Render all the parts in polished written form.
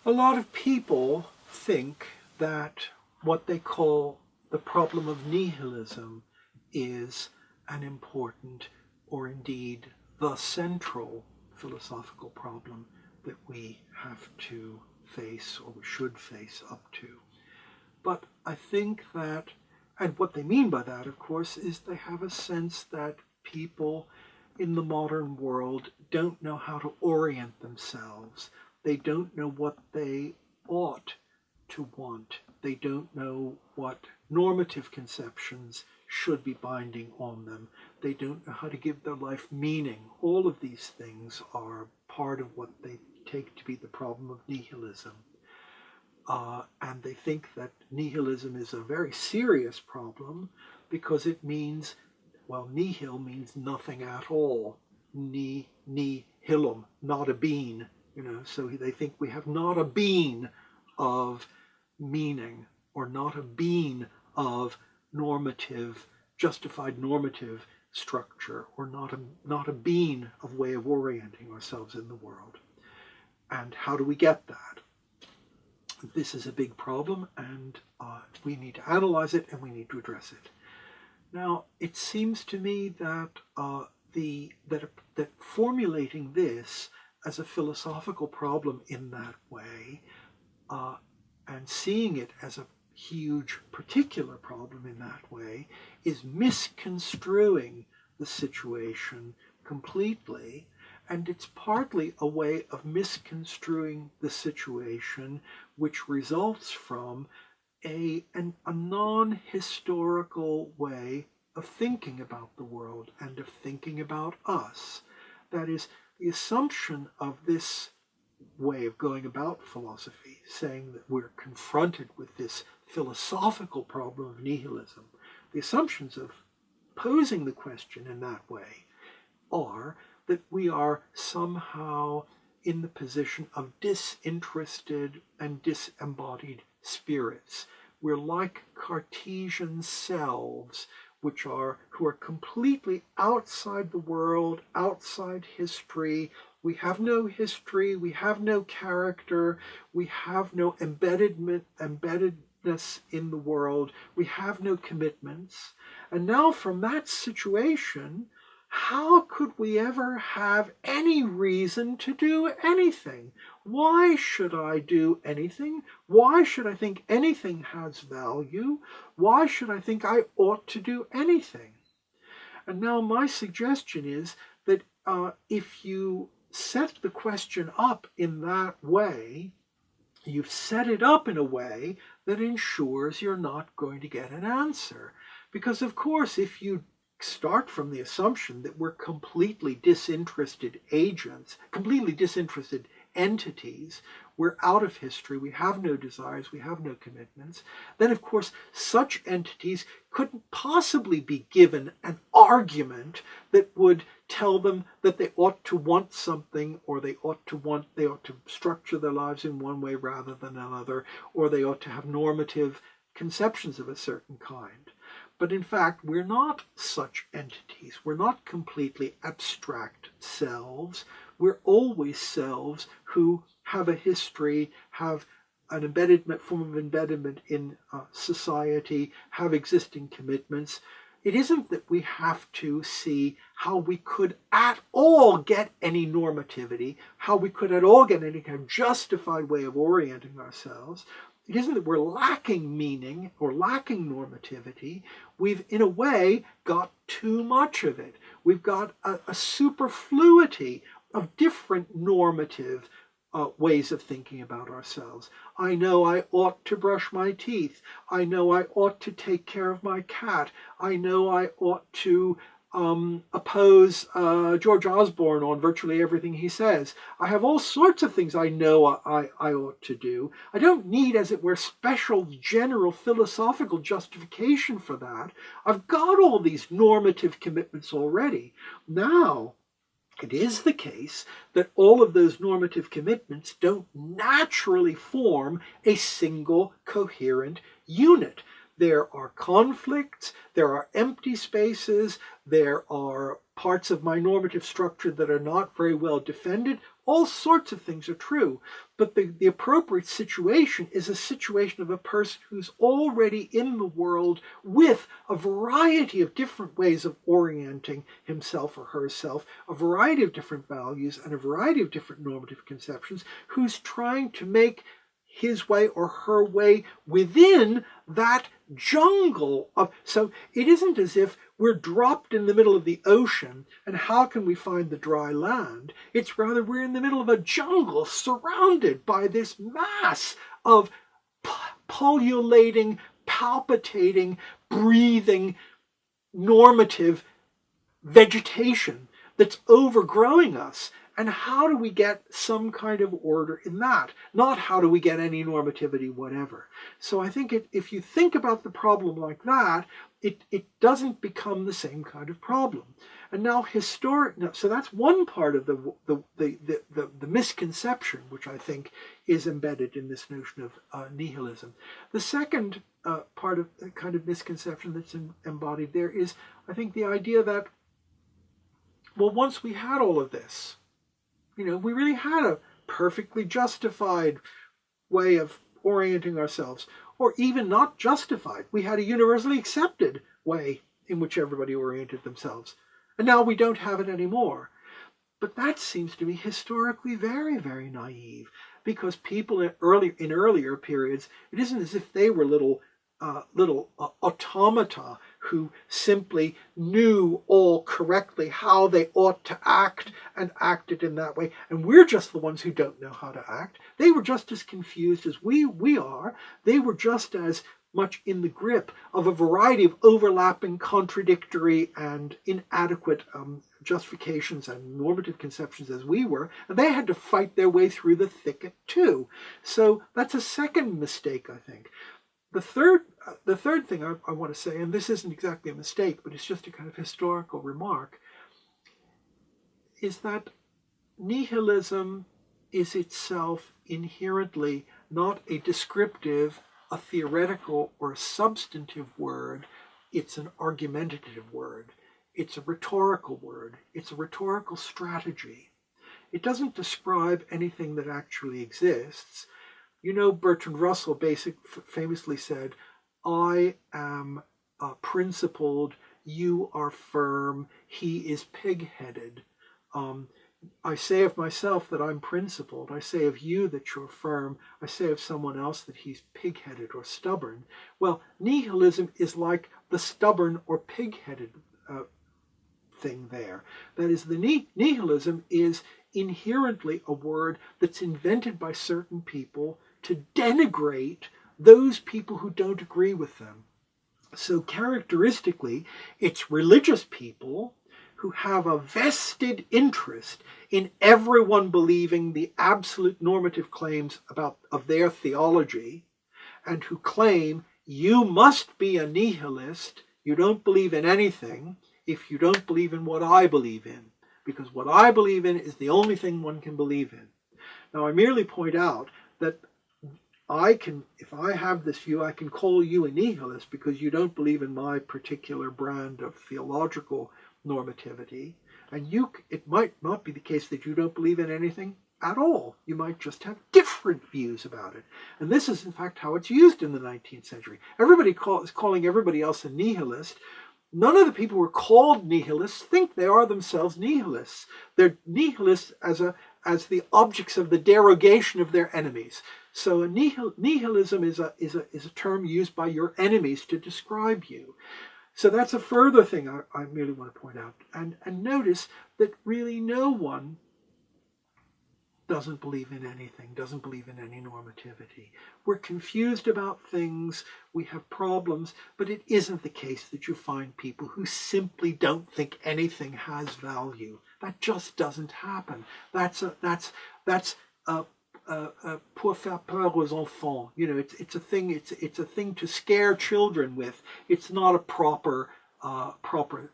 A lot of people think that what they call the problem of nihilism is an important, or indeed the central, philosophical problem that we have to face, or we should face up to. But I think that, and what they mean by that, of course, is they have a sense that people in the modern world don't know how to orient themselves. They don't know what they ought to want. They don't know what normative conceptions should be binding on them. They don't know how to give their life meaning. All of these things are part of what they take to be the problem of nihilism. And they think that nihilism is a very serious problem because it means, well, nihil means nothing at all. Nihilum, not a bean. So they think we have not a bean of meaning, or not a bean of normative, justified normative structure, or not a bean of way of orienting ourselves in the world. And how do we get that? This is a big problem, and we need to analyze it, and we need to address it. Now, it seems to me that that formulating this as a philosophical problem in that way, and seeing it as a huge particular problem in that way, is misconstruing the situation completely. And it's partly a way of misconstruing the situation which results from a non-historical way of thinking about the world and of thinking about us. That is, the assumption of this way of going about philosophy, saying that we're confronted with this philosophical problem of nihilism, the assumptions of posing the question in that way are that we are somehow in the position of disinterested and disembodied spirits. We're like Cartesian selves, who are completely outside the world, outside history. We have no history, we have no character, we have no embeddedness in the world, we have no commitments. And now from that situation, how could we ever have any reason to do anything? Why should I do anything? Why should I think anything has value? Why should I think I ought to do anything? And now my suggestion is that if you set the question up in that way, you've set it up in a way that ensures you're not going to get an answer. Because of course, if you start from the assumption that we're completely disinterested agents, completely disinterested entities, we're out of history, we have no desires, we have no commitments, then of course such entities couldn't possibly be given an argument that would tell them that they ought to want something, or they ought to structure their lives in one way rather than another, or they ought to have normative conceptions of a certain kind. But in fact, we're not such entities. We're not completely abstract selves. We're always selves who have a history, have an form of embeddment in society, have existing commitments. It isn't that we have to see how we could at all get any normativity, how we could at all get any kind of justified way of orienting ourselves. It isn't that we're lacking meaning or lacking normativity. We've, in a way, got too much of it. We've got a superfluity of different normative ways of thinking about ourselves. I know I ought to brush my teeth. I know I ought to take care of my cat. I know I ought to oppose George Osborne on virtually everything he says. I have all sorts of things I know I ought to do. I don't need, as it were, special general philosophical justification for that. I've got all these normative commitments already. Now, it is the case that all of those normative commitments don't naturally form a single coherent unit. There are conflicts, there are empty spaces, there are parts of my normative structure that are not very well defended. All sorts of things are true, but the appropriate situation is a situation of a person who's already in the world with a variety of different ways of orienting himself or herself, a variety of different values and a variety of different normative conceptions, who's trying to make his way or her way within that jungle of. So it isn't as if we're dropped in the middle of the ocean and how can we find the dry land? It's rather we're in the middle of a jungle surrounded by this mass of pullulating, palpitating, breathing, normative vegetation that's overgrowing us. And how do we get some kind of order in that? Not how do we get any normativity, whatever. So I think if you think about the problem like that, it doesn't become the same kind of problem. And now so that's one part of the misconception, which I think is embedded in this notion of nihilism. The second part of the kind of misconception that's embodied there is, I think, the idea that, well, once we had all of this, we really had a perfectly justified way of orienting ourselves, or even not justified. We had a universally accepted way in which everybody oriented themselves. And now we don't have it anymore. But that seems to me historically very, very naive, because people in earlier periods, it isn't as if they were little automata who simply knew all correctly how they ought to act and acted in that way. And we're just the ones who don't know how to act. They were just as confused as we are. They were just as much in the grip of a variety of overlapping, contradictory, and inadequate justifications and normative conceptions as we were, and they had to fight their way through the thicket too. So that's a second mistake, I think. The third thing I want to say, and this isn't exactly a mistake, but it's just a kind of historical remark, is that nihilism is itself inherently not a descriptive, a theoretical, or a substantive word. It's an argumentative word. It's a rhetorical word. It's a rhetorical strategy. It doesn't describe anything that actually exists. Bertrand Russell famously said, I am principled, you are firm, he is pig-headed. I say of myself that I'm principled. I say of you that you're firm. I say of someone else that he's pig-headed or stubborn. Well, nihilism is like the stubborn or pig-headed thing there. That is, the nihilism is inherently a word that's invented by certain people to denigrate those people who don't agree with them. So characteristically, it's religious people who have a vested interest in everyone believing the absolute normative claims of their theology, and who claim you must be a nihilist, you don't believe in anything, if you don't believe in what I believe in, because what I believe in is the only thing one can believe in. Now, I merely point out that if I have this view, I can call you a nihilist because you don't believe in my particular brand of theological normativity. And it might not be the case that you don't believe in anything at all. You might just have different views about it. And this is, in fact, how it's used in the 19th century. Everybody is calling everybody else a nihilist. None of the people who are called nihilists think they are themselves nihilists. They're nihilists as the objects of the derogation of their enemies. So nihilism is a term used by your enemies to describe you. So that's a further thing I merely want to point out. And notice that really no one doesn't believe in anything, doesn't believe in any normativity. We're confused about things, we have problems, but it isn't the case that you find people who simply don't think anything has value. That just doesn't happen. That's pour faire peur aux enfants. It's a thing to scare children with. It's not a proper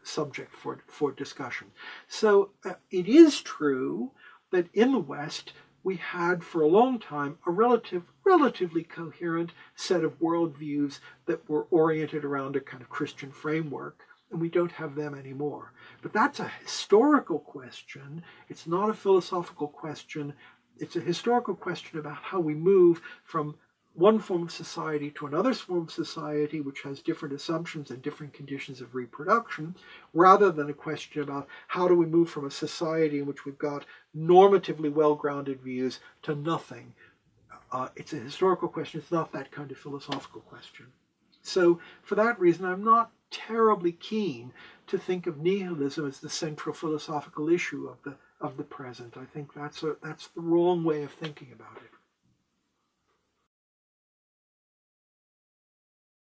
subject for discussion. So it is true that in the West we had for a long time a relatively coherent set of worldviews that were oriented around a kind of Christian framework. and we don't have them anymore. But that's a historical question. It's not a philosophical question. It's a historical question about how we move from one form of society to another form of society, which has different assumptions and different conditions of reproduction, rather than a question about how do we move from a society in which we've got normatively well-grounded views to nothing. It's a historical question. It's not that kind of philosophical question. So for that reason, I'm not terribly keen to think of nihilism as the central philosophical issue of the present. I think that's the wrong way of thinking about it.